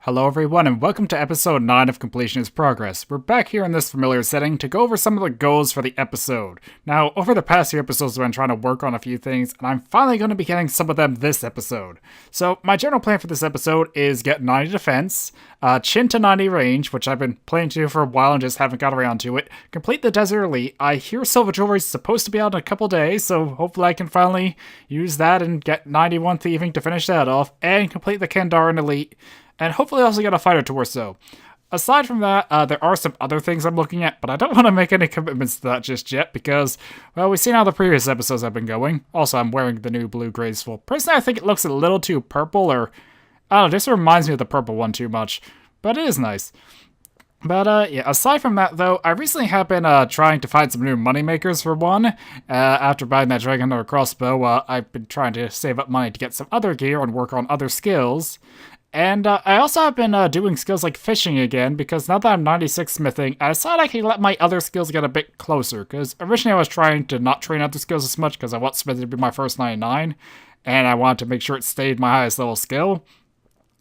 Hello everyone and welcome to episode 9 of Completionist Progress. We're back here in this familiar setting to go over some of the goals for the episode. Now, over the past few episodes I've been trying to work on a few things, and I'm finally going to be getting some of them this episode. So, my general plan for this episode is get 90 defense, chin to 90 range, which I've been planning to do for a while and just haven't got around to it, complete the Desert Elite. I hear Silver Jewelry is supposed to be out in a couple days, so hopefully I can finally use that and get 91 Thieving to finish that off, and complete the Kandarian Elite. And hopefully also get a fighter torso. Aside from that, there are some other things I'm looking at, but I don't want to make any commitments to that just yet because, well, we've seen how the previous episodes have been going. Also, I'm wearing the new blue graceful. Personally, I think it looks a little too purple, or, I don't know, this reminds me of the purple one too much, but it is nice. But, yeah, aside from that, though, I recently have been, trying to find some new moneymakers for one. After buying that Dragon or crossbow, I've been trying to save up money to get some other gear and work on other skills. And I also have been doing skills like fishing again, because now that I'm 96 smithing, I decided I could let my other skills get a bit closer, because originally I was trying to not train other skills as much, because I want smithing to be my first 99, and I wanted to make sure it stayed my highest level skill.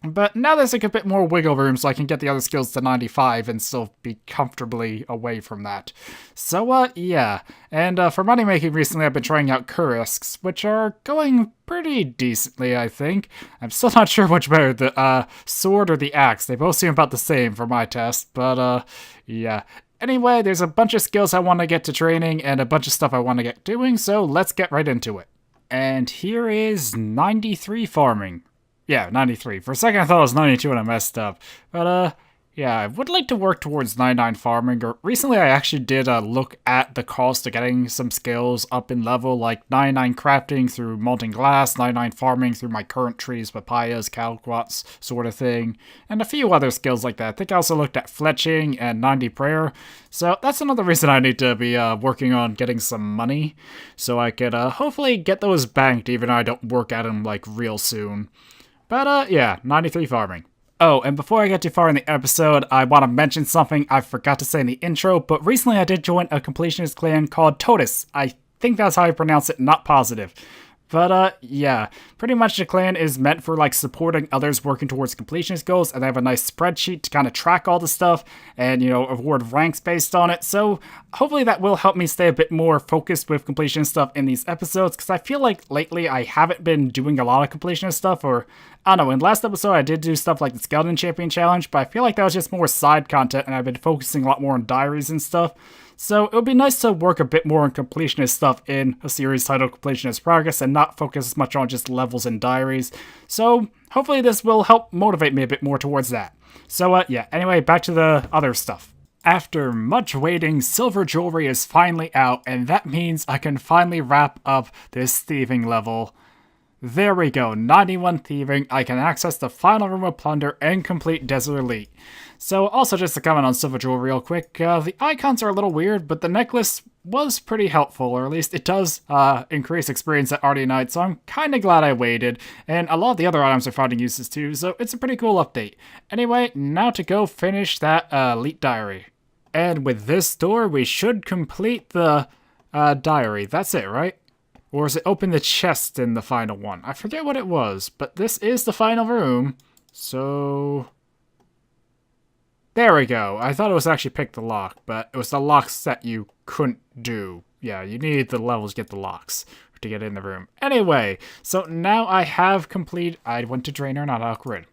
But now there's like a bit more wiggle room so I can get the other skills to 95 and still be comfortably away from that. So, yeah. And for money making recently I've been trying out Kurisks, which are going pretty decently, I think. I'm still not sure which better, the sword or the axe. They both seem about the same for my test, but yeah. Anyway, there's a bunch of skills I want to get to training and a bunch of stuff I want to get doing, so let's get right into it. And here is 93 farming. Yeah, 93. For a second I thought it was 92 and I messed up. But, yeah, I would like to work towards 99 farming. Recently I actually did look at the cost of getting some skills up in level, like 99 crafting through molten glass, 99 farming through my current trees, papayas, calquats, sort of thing, and a few other skills like that. I think I also looked at fletching and 90 prayer. So that's another reason I need to be working on getting some money, so I could hopefully get those banked even though I don't work at them like real soon. But, yeah, 93 farming. Oh, and before I get too far in the episode, I want to mention something I forgot to say in the intro, but recently I did join a completionist clan called Totus. I think that's how I pronounce it, not positive. But, yeah, pretty much the clan is meant for, like, supporting others working towards completionist goals, and they have a nice spreadsheet to kind of track all the stuff and, you know, award ranks based on it, so hopefully that will help me stay a bit more focused with completionist stuff in these episodes, because I feel like lately I haven't been doing a lot of completionist stuff, or, I don't know, in last episode I did do stuff like the Skeleton Champion Challenge, but I feel like that was just more side content, and I've been focusing a lot more on diaries and stuff. So it would be nice to work a bit more on completionist stuff in a series titled Completionist Progress and not focus as much on just levels and diaries. So hopefully this will help motivate me a bit more towards that. So yeah, anyway, back to the other stuff. After much waiting, Silver Jewelry is finally out, and that means I can finally wrap up this thieving level. There we go, 91 thieving. I can access the final room of plunder and complete Desert Elite. So also just to comment on Silver Jewelry real quick, the icons are a little weird, but the necklace was pretty helpful, or at least it does increase experience at Arty Night, so I'm kinda glad I waited, and a lot of the other items are finding uses too, so it's a pretty cool update. Anyway, now to go finish that Elite Diary. And with this door, we should complete the diary. That's it, right? Or is it open the chest in the final one? I forget what it was, but this is the final room, so there we go. I thought it was actually pick the lock, but it was the locks that you couldn't do. Yeah, you needed the levels to get the locks to get in the room. Anyway, so now I have completed. I went to Drainer, not Off-Grid.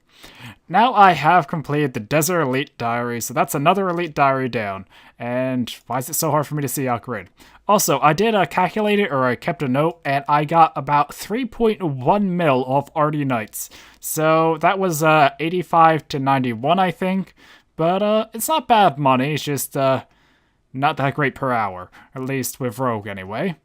Now I have completed the Desert Elite Diary, so that's another Elite Diary down. And why is it so hard for me to see Off-Grid? Also, I did calculate it, or I kept a note, and I got about 3.1 mil off Arty Nights. So that was 85 to 91, I think. But it's not bad money, it's just not that great per hour. At least with Rogue, anyway.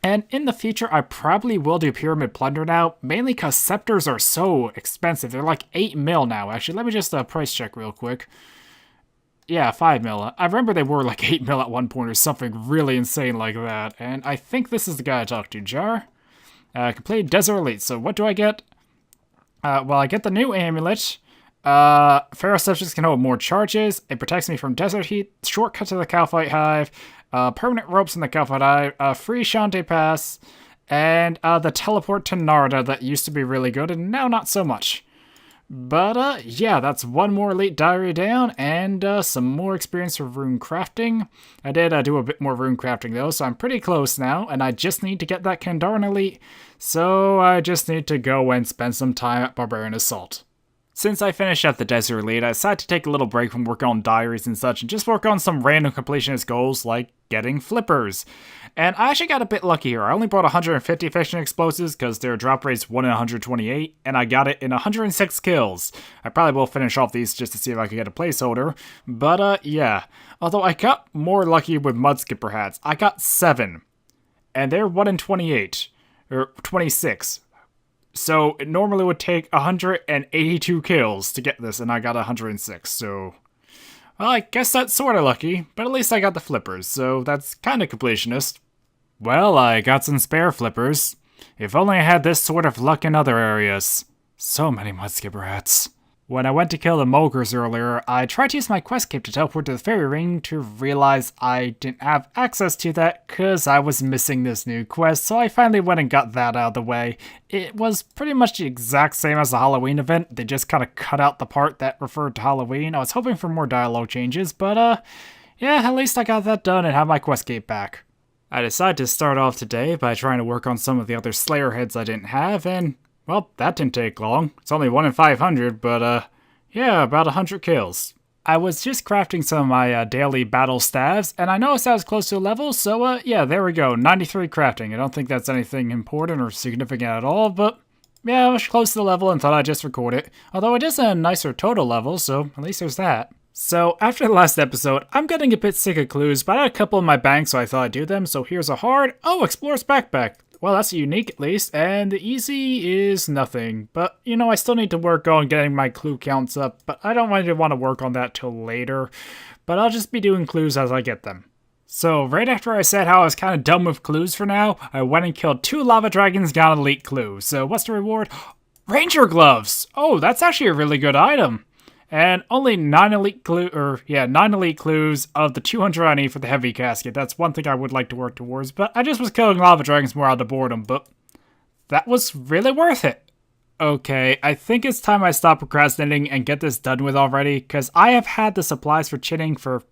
And in the future, I probably will do Pyramid Plunder now, mainly because scepters are so expensive. They're like 8 mil now, actually. Let me just price check real quick. Yeah, 5 mil. I remember they were like 8 mil at one point or something really insane like that. And I think this is the guy I talked to, Jar. Complete Desert Elite. So what do I get? Well, I get the new amulet. Pharaoh subjects can hold more charges. It protects me from desert heat. Shortcut to the Calphite Hive. Permanent ropes in the Calphite Hive. Free Shantae Pass. And the teleport to Narda that used to be really good and now not so much. But yeah, that's one more elite diary down, and some more experience for rune crafting. I did do a bit more rune crafting though, so I'm pretty close now, and I just need to get that Kandaren elite, so I just need to go and spend some time at Barbarian Assault. Since I finished at the Desert Elite, I decided to take a little break from working on diaries and such and just work on some random completionist goals like getting flippers. And I actually got a bit lucky here. I only brought 150 fission explosives because their drop rate's 1 in 128, and I got it in 106 kills. I probably will finish off these just to see if I can get a placeholder, but yeah. Although I got more lucky with Mudskipper hats. I got 7, and they're 1 in 28, or 26. So it normally would take 182 kills to get this, and I got 106, so... Well, I guess that's sorta lucky, but at least I got the flippers, so that's kinda completionist. Well, I got some spare flippers. If only I had this sort of luck in other areas. So many Mudskipper hats. When I went to kill the Mogres earlier, I tried to use my quest cape to teleport to the fairy ring to realize I didn't have access to that because I was missing this new quest, so I finally went and got that out of the way. It was pretty much the exact same as the Halloween event, they just kind of cut out the part that referred to Halloween. I was hoping for more dialogue changes, but yeah, at least I got that done and have my quest cape back. I decided to start off today by trying to work on some of the other Slayer heads I didn't have, and well, that didn't take long. It's only 1 in 500, but yeah, about 100 kills. I was just crafting some of my daily battle staves, and I noticed I was close to a level, so yeah, there we go, 93 crafting. I don't think that's anything important or significant at all, but yeah, I was close to the level and thought I'd just record it. Although it is a nicer total level, so at least there's that. So, after the last episode, I'm getting a bit sick of clues, but I had a couple in my bank, so I thought I'd do them. So here's a hard, Explorer's Backpack. Well, that's unique at least, and the easy is nothing. But, you know, I still need to work on getting my clue counts up, but I don't really want to work on that till later. But I'll just be doing clues as I get them. So, right after I said how I was kind of done with clues for now, I went and killed 2 lava dragons, got an elite clue. So, what's the reward? Ranger gloves! Oh, that's actually a really good item. And only 9 elite clues of the 200 I need for the heavy casket. That's one thing I would like to work towards, but I just was killing lava dragons more out of boredom, but that was really worth it. Okay, I think it's time I stop procrastinating and get this done with already, because I have had the supplies for chinning for...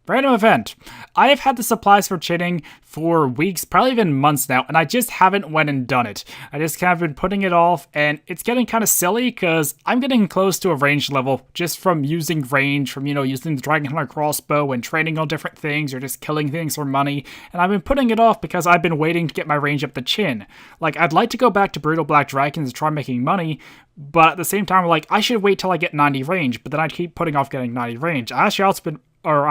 Random event. I have had the supplies for chinning for weeks, probably even months now, and I just haven't went and done it. I just kind of been putting it off, and it's getting kind of silly because I'm getting close to a range level just from using range, from, you know, using the Dragon Hunter crossbow and training on different things or just killing things for money, and I've been putting it off because I've been waiting to get my range up to chin. Like, I'd like to go back to Brutal Black Dragons and try making money, but at the same time, like, I should wait till I get 90 range, but then I keep putting off getting 90 range. I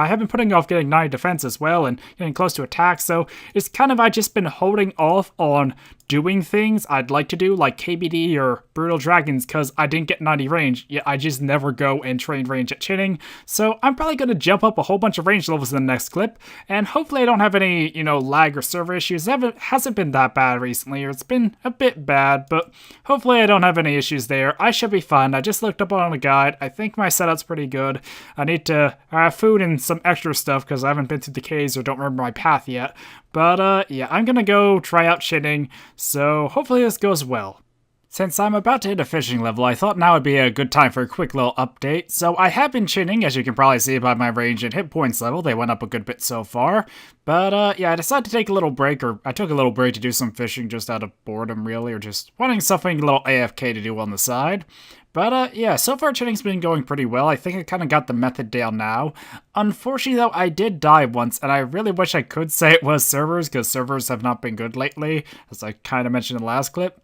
have been putting off getting 90 defense as well and getting close to attack, so it's kind of, I've just been holding off on doing things I'd like to do, like KBD or Brutal Dragons, because I didn't get 90 range, yet I just never go and train range at chinning, so I'm probably going to jump up a whole bunch of range levels in the next clip, and hopefully I don't have any, you know, lag or server issues. It hasn't been that bad recently, or it's been a bit bad, but hopefully I don't have any issues there. I should be fine. I just looked up on a guide. I think my setup's pretty good. I need to have food and some extra stuff because I haven't been through the caves or don't remember my path yet. But yeah, I'm gonna go try out chinning, so hopefully this goes well. Since I'm about to hit a fishing level, I thought now would be a good time for a quick little update. So I have been chinning, as you can probably see by my range and hit points level. They went up a good bit so far. But yeah, I decided to take a little break, or I took a little break to do some fishing just out of boredom really, or just wanting something a little AFK to do on the side. But yeah, so far chinning's been going pretty well. I think I kind of got the method down now. Unfortunately though, I did die once, and I really wish I could say it was servers, because servers have not been good lately, as I kind of mentioned in the last clip.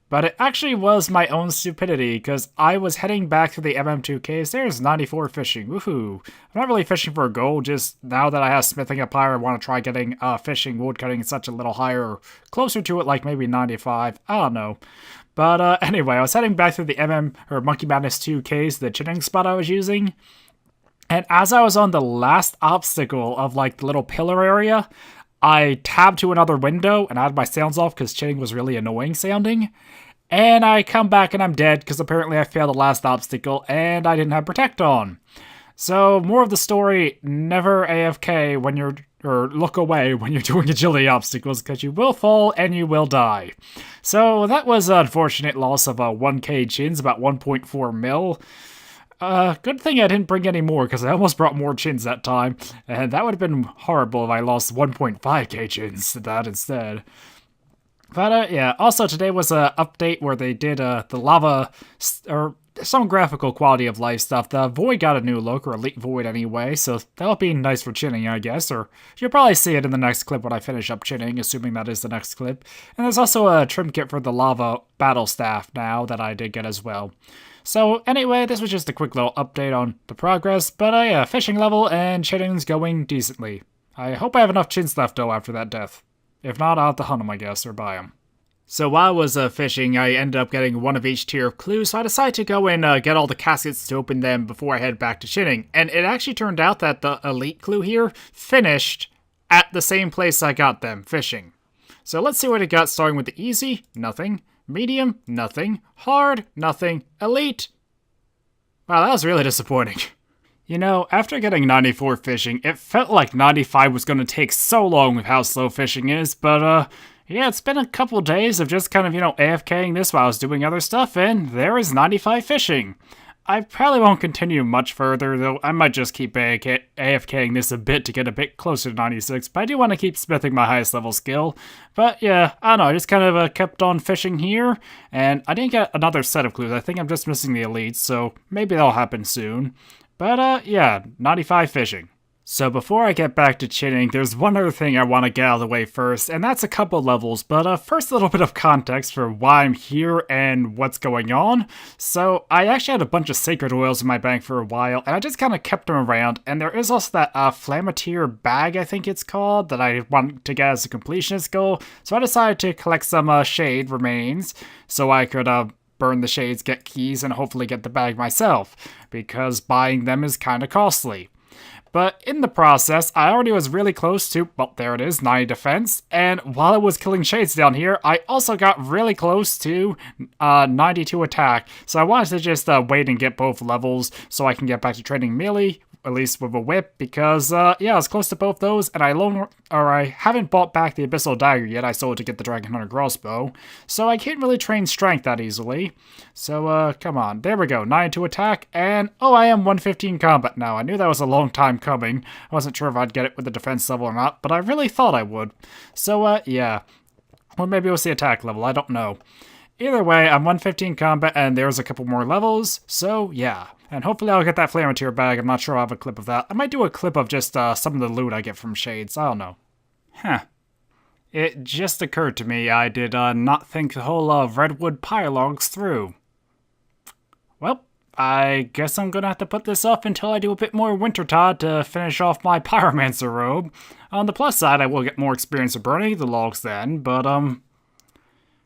But it actually was my own stupidity, because I was heading back through the MM2Ks. There's 94 fishing, woohoo. I'm not really fishing for a goal, just now that I have smithing up higher, I want to try getting fishing, woodcutting such a little higher, or closer to it, like maybe 95, I don't know. But anyway, I was heading back through the Monkey Madness 2Ks, the chinning spot I was using. And as I was on the last obstacle of like the little pillar area, I tabbed to another window and I had my sounds off because chinning was really annoying sounding. And I come back and I'm dead because apparently I failed the last obstacle and I didn't have Protect on. So, more of the story, never AFK when you're, or look away when you're doing agility obstacles, because you will fall and you will die. So, that was an unfortunate loss of 1k chins, about 1.4 mil. Good thing I didn't bring any more, because I almost brought more chins that time, and that would have been horrible if I lost 1.5k chins to that instead. But, yeah, also today was an update where they did the lava, or some graphical quality of life stuff. The Void got a new look, or Elite Void anyway, so that'll be nice for chinning, I guess, or you'll probably see it in the next clip when I finish up chinning, assuming that is the next clip. And there's also a trim kit for the Lava Battle Staff now that I did get as well. So anyway, this was just a quick little update on the progress, but yeah, fishing level and chinning's going decently. I hope I have enough chins left though after that death. If not, I'll have to hunt them, I guess, or buy them. So while I was fishing, I ended up getting one of each tier of clues, so I decided to go and get all the caskets to open them before I head back to chinning. And it actually turned out that the elite clue here finished at the same place I got them, fishing. So let's see what it got, starting with the easy, nothing. Medium, nothing. Hard, nothing. Elite. Wow, that was really disappointing. You know, after getting 94 fishing, it felt like 95 was going to take so long with how slow fishing is, but yeah, it's been a couple days of just kind of, AFKing this while I was doing other stuff, and there is 95 fishing. I probably won't continue much further, though I might just keep AFKing this a bit to get a bit closer to 96, but I do want to keep smithing my highest level skill. But yeah, I don't know, I just kind of kept on fishing here, and I didn't get another set of clues. I think I'm just missing the elites, so maybe that'll happen soon. But yeah, 95 fishing. So before I get back to chinning, there's one other thing I want to get out of the way first, and that's a couple levels, but first a little bit of context for why I'm here and what's going on. So I actually had a bunch of sacred oils in my bank for a while, and I just kind of kept them around, and there is also that Flamatier bag, I think it's called, that I want to get as a completionist goal, so I decided to collect some shade remains, so I could burn the shades, get keys, and hopefully get the bag myself, because buying them is kind of costly. But in the process, I already was really close to, well, there it is, 90 defense, and while I was killing shades down here, I also got really close to 92 attack, so I wanted to just wait and get both levels so I can get back to training melee, at least with a whip, because, yeah, I was close to both those, and I haven't bought back the Abyssal Dagger yet. I sold it to get the Dragon Hunter Crossbow, so I can't really train strength that easily. So, come on. There we go. 92 attack, and, oh, I am 115 combat now. I knew that was a long time coming. I wasn't sure if I'd get it with the defense level or not, but I really thought I would. So, yeah. Or maybe we'll see attack level. I don't know. Either way, I'm 115 combat, and there's a couple more levels, so, yeah. And hopefully I'll get that Flamatier bag. I'm not sure I'll have a clip of that. I might do a clip of just some of the loot I get from Shades. I don't know. Huh. It just occurred to me I did not think the whole Redwood Pylogs through. Well, I guess I'm gonna have to put this off until I do a bit more Wintertide to finish off my Pyromancer robe. On the plus side, I will get more experience of burning the logs then, but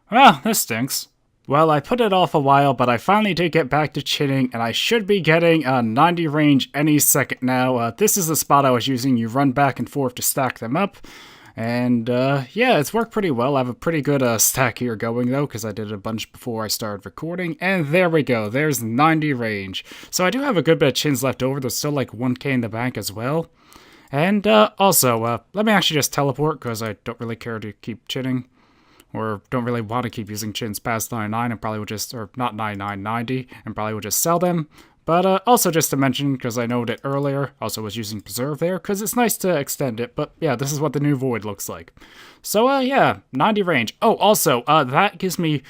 well, this stinks. Well, I put it off a while, but I finally did get back to chinning, and I should be getting a 90 range any second now. This is the spot I was using. You run back and forth to stack them up. And, yeah, it's worked pretty well. I have a pretty good stack here going, though, because I did a bunch before I started recording. And there we go. There's 90 range. So I do have a good bit of chins left over. There's still, like, 1k in the bank as well. And, also, let me actually just teleport, because I don't really care to keep chinning. Or don't really want to keep using chins past 99 and probably would just, or not 99, 90, and probably would just sell them. But also just to mention, because I noted it earlier, also was using Preserve there, because it's nice to extend it, but yeah, this is what the new Void looks like. So yeah, 90 range. Oh, also, that gives me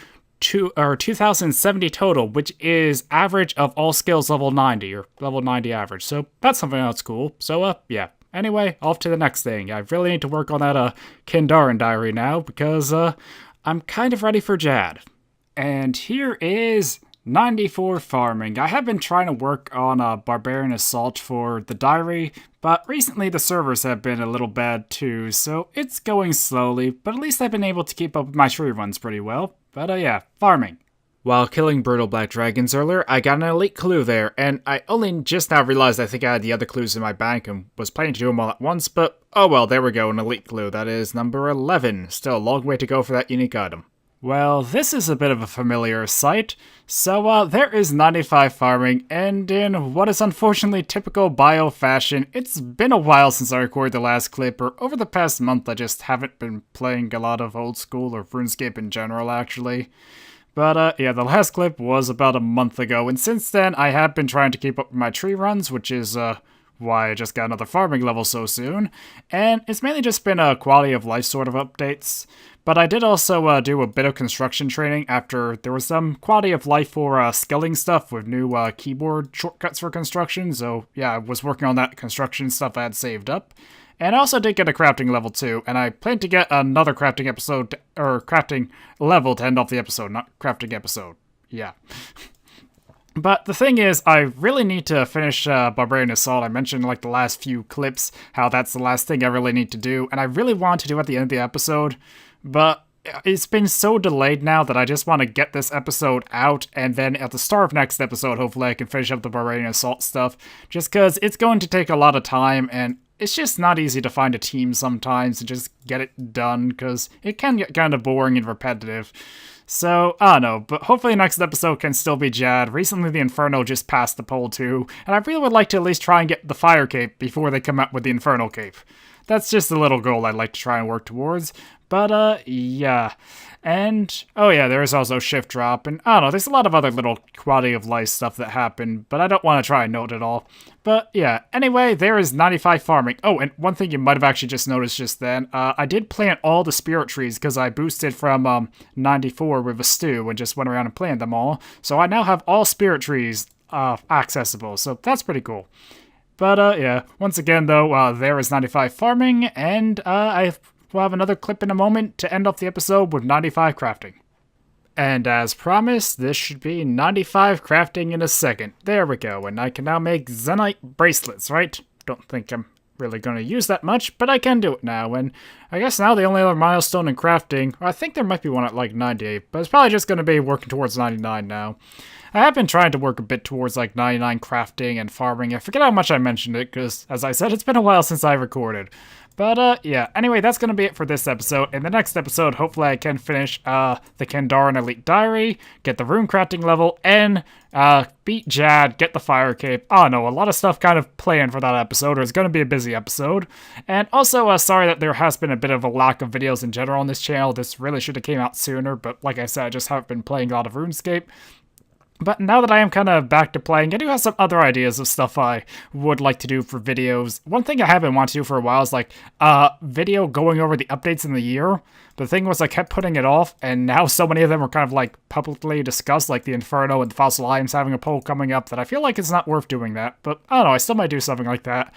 2,070 total, which is average of all skills level 90, or level 90 average, so that's something that's cool. So yeah. Anyway, off to the next thing. I really need to work on that Kindarin diary now, because I'm kind of ready for Jad. And here is 94 farming. I have been trying to work on a Barbarian Assault for the diary, but recently the servers have been a little bad too, so it's going slowly, but at least I've been able to keep up with my tree runs pretty well. But yeah, farming. While killing brutal black dragons earlier, I got an elite clue there, and I only just now realized I think I had the other clues in my bank and was planning to do them all at once, but oh well, there we go, an elite clue. That is number 11. Still a long way to go for that unique item. Well, this is a bit of a familiar sight. So, there is 95 farming, and in what is unfortunately typical bio fashion, it's been a while since I recorded the last clip, or over the past month I just haven't been playing a lot of Old School or RuneScape in general, actually. But, yeah, the last clip was about a month ago, and since then I have been trying to keep up with my tree runs, which is, why I just got another farming level so soon, and it's mainly just been quality of life sort of updates. But I did also do a bit of construction training after there was some quality of life for skilling stuff with new keyboard shortcuts for construction, so yeah, I was working on that construction stuff I had saved up. And I also did get a crafting level too, and I plan to get another crafting episode, or crafting level to end off the episode, not crafting episode. Yeah. But the thing is, I really need to finish Barbarian Assault. I mentioned like the last few clips how that's the last thing I really need to do, and I really want to do at the end of the episode, but it's been so delayed now that I just want to get this episode out, and then at the start of next episode, hopefully I can finish up the Barbarian Assault stuff, just because it's going to take a lot of time, and it's just not easy to find a team sometimes and just get it done, because it can get kind of boring and repetitive. So, I don't know, but hopefully next episode can still be Jad. Recently the Inferno just passed the poll too, and I really would like to at least try and get the Fire Cape before they come out with the Infernal Cape. That's just a little goal I'd like to try and work towards. But, yeah. And, oh yeah, there is also Shift Drop, and I don't know, there's a lot of other little quality of life stuff that happen, but I don't want to try and note it all. But, yeah, anyway, there is 95 farming. Oh, and one thing you might have actually just noticed just then, I did plant all the spirit trees, because I boosted from, 94 with a stew, and just went around and planted them all. So I now have all spirit trees, accessible, so that's pretty cool. But, yeah, once again, though, there is 95 farming, and, we'll have another clip in a moment to end off the episode with 95 crafting. And as promised, this should be 95 crafting in a second. There we go, and I can now make Zenite bracelets, right? Don't think I'm really going to use that much, but I can do it now, and I guess now the only other milestone in crafting, I think there might be one at like 98, but it's probably just going to be working towards 99 now. I have been trying to work a bit towards like 99 crafting and farming. I forget how much I mentioned it, because as I said, it's been a while since I recorded. But, yeah, anyway, that's going to be it for this episode. In the next episode, hopefully I can finish, the Kandaran Elite Diary, get the rune crafting level, and, beat Jad, get the Fire Cape. I don't know, a lot of stuff kind of planned for that episode, or it's going to be a busy episode. And also, sorry that there has been a bit of a lack of videos in general on this channel. This really should have came out sooner, but like I said, I just haven't been playing a lot of RuneScape. But now that I am kind of back to playing, I do have some other ideas of stuff I would like to do for videos. One thing I haven't wanted to do for a while is like video going over the updates in the year. But the thing was I kept putting it off, and now so many of them are kind of like publicly discussed, like the Inferno and the Fossil Items having a poll coming up, that I feel like it's not worth doing that. But I don't know, I still might do something like that.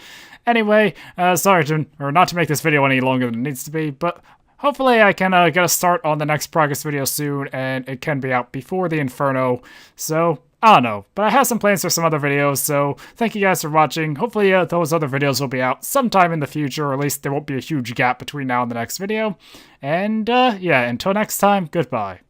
Anyway, sorry not to make this video any longer than it needs to be, but hopefully I can get a start on the next progress video soon, and it can be out before the Inferno, so I don't know. But I have some plans for some other videos, so thank you guys for watching. Hopefully those other videos will be out sometime in the future, or at least there won't be a huge gap between now and the next video. And yeah, until next time, goodbye.